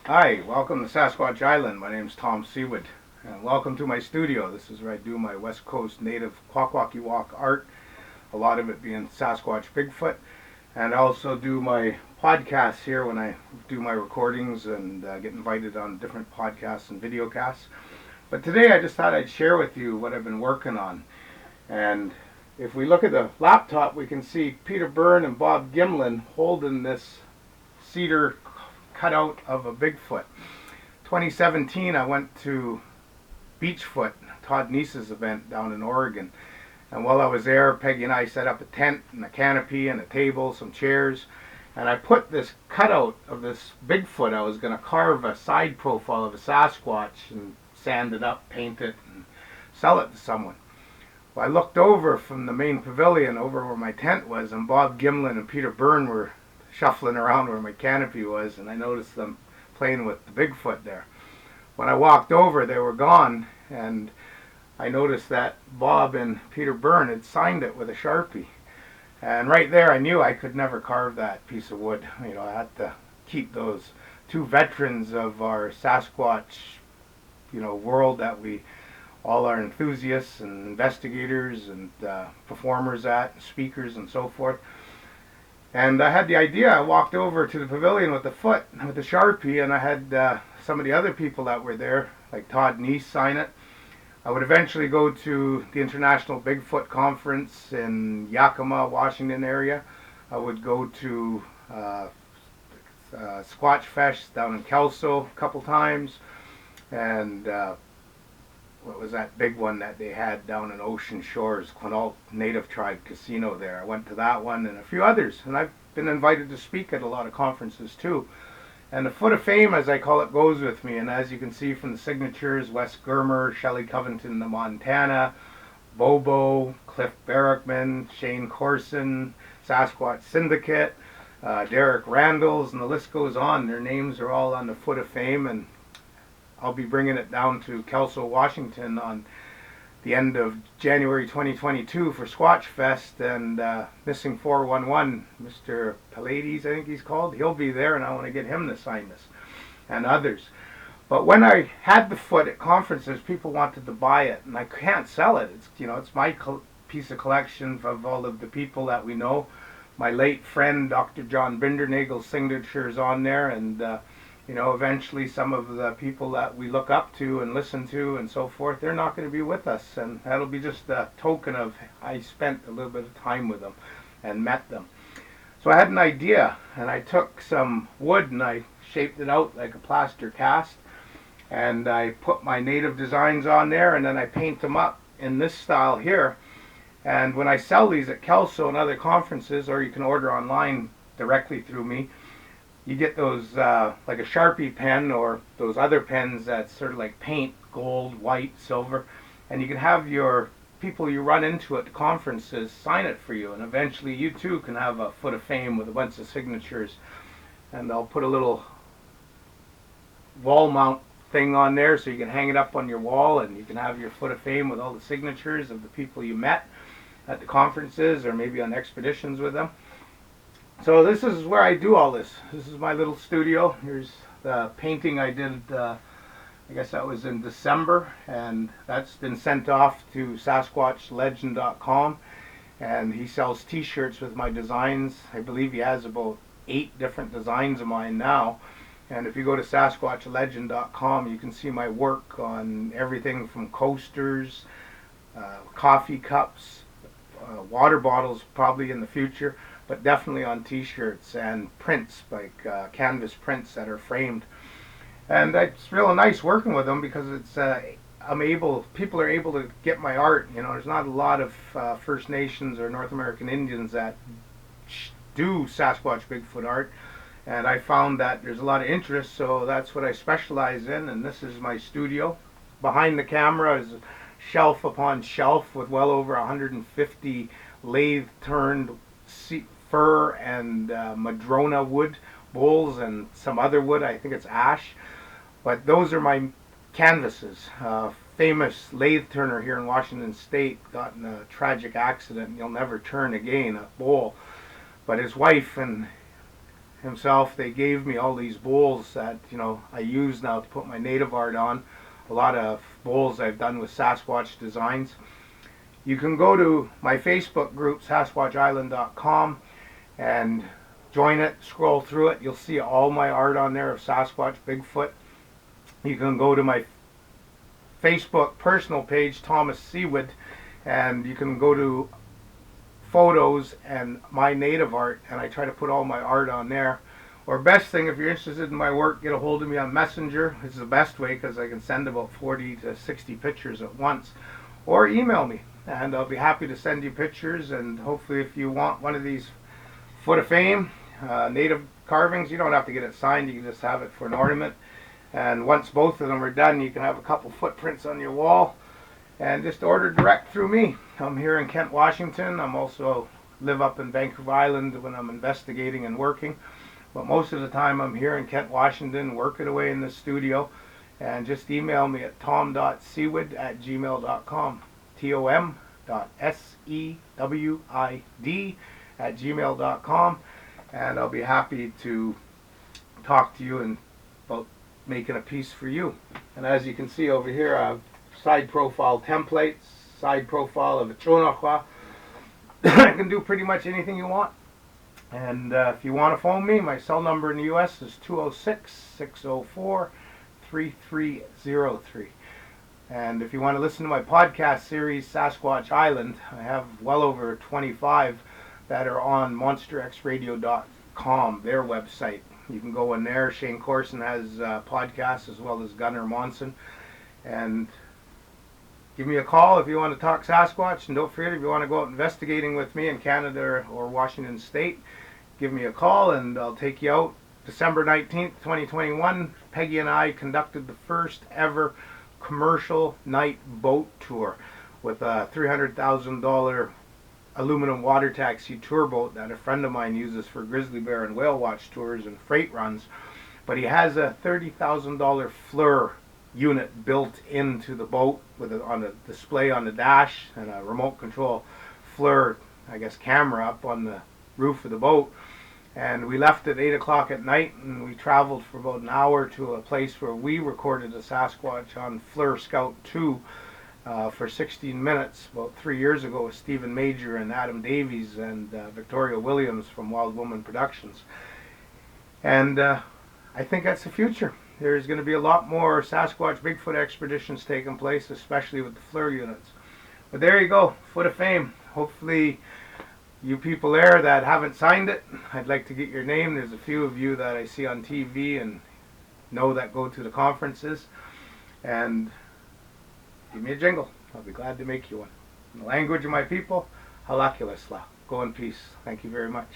Hi, welcome to Sasquatch Island. My name is Tom Seawood, and welcome to my studio. This is where I do my West Coast native Kwakwaka'wakw art, a lot of it being Sasquatch Bigfoot, and I also do my podcasts here when I do my recordings and get invited on different podcasts and videocasts. But today I just thought I'd share with you what I've been working on. And if we look at the laptop, we can see Peter Byrne and Bob Gimlin holding this cedar cutout of a Bigfoot. 2017, I went to Beachfoot, Todd Neese's event down in Oregon. And while I was there, Peggy and I set up a tent and a canopy and a table, some chairs. And I put this cutout of this Bigfoot. I was going to carve a side profile of a Sasquatch and sand it up, paint it, and sell it to someone. Well, I looked over from the main pavilion over where my tent was, and Bob Gimlin and Peter Byrne were shuffling around where my canopy was, and I noticed them playing with the Bigfoot there. When I walked over, they were gone, and I noticed that Bob and Peter Byrne had signed it with a Sharpie. And right there, I knew I could never carve that piece of wood. You know, I had to keep those two veterans of our Sasquatch, world that we all are enthusiasts and investigators and performers at, and speakers and so forth. And I had the idea. I walked over to the pavilion with the Sharpie, and I had some of the other people that were there, like Todd Neese, sign it. I would eventually go to the International Bigfoot Conference in Yakima, Washington area. I would go to Squatch Fest down in Kelso a couple times, and what was that big one that they had down in Ocean Shores, Quinault Native Tribe Casino there. I went to that one and a few others, and I've been invited to speak at a lot of conferences too. And the Foot of Fame, as I call it, goes with me, and as you can see from the signatures, Wes Germer, Shelley Covington, the Montana, Bobo, Cliff Barrickman, Shane Corson, Sasquatch Syndicate, Derek Randalls, and the list goes on. Their names are all on the Foot of Fame, and I'll be bringing it down to Kelso, Washington on the end of January 2022 for Squatch Fest, and Missing 411, Mr. Pallades, I think he's called, he'll be there, and I want to get him to sign this, and others. But when I had the foot at conferences, people wanted to buy it, and I can't sell it. It's my piece of collection of all of the people that we know. My late friend, Dr. John Bindernagel's signature is on there, and eventually some of the people that we look up to and listen to and so forth, they're not going to be with us. And that'll be just a token of I spent a little bit of time with them and met them. So I had an idea, and I took some wood and I shaped it out like a plaster cast. And I put my native designs on there, and then I paint them up in this style here. And when I sell these at Kelso and other conferences, or you can order online directly through me, you get those like a Sharpie pen or those other pens that sort of like paint gold, white, silver, and you can have your people you run into at the conferences sign it for you, and eventually you too can have a Foot of Fame with a bunch of signatures. And I'll put a little wall mount thing on there so you can hang it up on your wall, and you can have your Foot of Fame with all the signatures of the people you met at the conferences or maybe on expeditions with them. So this is where I do all this. This is my little studio. Here's the painting I did, I guess that was in December, and that's been sent off to SasquatchLegend.com, and he sells t-shirts with my designs. I believe he has about 8 different designs of mine now, and if you go to SasquatchLegend.com, you can see my work on everything from coasters, coffee cups, water bottles probably in the future, but definitely on t-shirts and prints, like canvas prints that are framed. And it's real nice working with them because it's people are able to get my art. There's not a lot of First Nations or North American Indians that do Sasquatch Bigfoot art, and I found that there's a lot of interest, so that's what I specialize in. And this is my studio. Behind the camera is shelf upon shelf with well over 150 lathe turned fir and madrona wood bowls and some other wood. I think it's ash, but those are my canvases. Famous lathe turner here in Washington State got in a tragic accident, and he'll never turn again, a bowl. But his wife and himself, they gave me all these bowls that, you know, I use now to put my native art on. A lot of bowls I've done with Sasquatch designs. You can go to my Facebook group, sasquatchisland.com, and join it, scroll through it. You'll see all my art on there of Sasquatch, Bigfoot. You can go to my Facebook personal page, Thomas Seawood, and you can go to photos and my native art, and I try to put all my art on there. Or best thing, if you're interested in my work, get a hold of me on Messenger. This is the best way because I can send about 40 to 60 pictures at once. Or email me, and I'll be happy to send you pictures. And hopefully if you want one of these Foot of Fame native carvings, you don't have to get it signed, you can just have it for an ornament. And once both of them are done, you can have a couple footprints on your wall, and just order direct through me. I'm here in Kent, Washington. I'm also live up in Vancouver Island when I'm investigating and working. But most of the time I'm here in Kent, Washington, working away in the studio. And just email me at tom.sewid@gmail.com. tom.sewid@gmail.com. And I'll be happy to talk to you and about making a piece for you. And as you can see over here, I have side profile templates, side profile of a chonahua. I can do pretty much anything you want. And if you want to phone me, my cell number in the US is 206-604-3303. And if you want to listen to my podcast series, Sasquatch Island, I have well over 25 that are on monsterxradio.com, their website. You can go in there. Shane Corson has podcasts, as well as Gunnar Monson. And give me a call if you want to talk Sasquatch. And don't forget, if you want to go out investigating with me in Canada or Washington State, give me a call and I'll take you out. December 19th, 2021, Peggy and I conducted the first ever commercial night boat tour with a $300,000 aluminum water taxi tour boat that a friend of mine uses for grizzly bear and whale watch tours and freight runs. But he has a $30,000 FLIR unit built into the boat with on a display on the dash and a remote control FLIR, I guess, camera up on the roof of the boat. And we left at 8 o'clock at night, and we traveled for about an hour to a place where we recorded a Sasquatch on FLIR Scout 2 for 16 minutes about 3 years ago with Stephen Major and Adam Davies and Victoria Williams from Wild Woman Productions. And I think that's the future. There's going to be a lot more Sasquatch Bigfoot expeditions taking place, especially with the FLIR units. But there you go, Foot of Fame. Hopefully you people there that haven't signed it, I'd like to get your name. There's a few of you that I see on TV and know that go to the conferences. And give me a jingle. I'll be glad to make you one. In the language of my people, halakulasla. Go in peace. Thank you very much.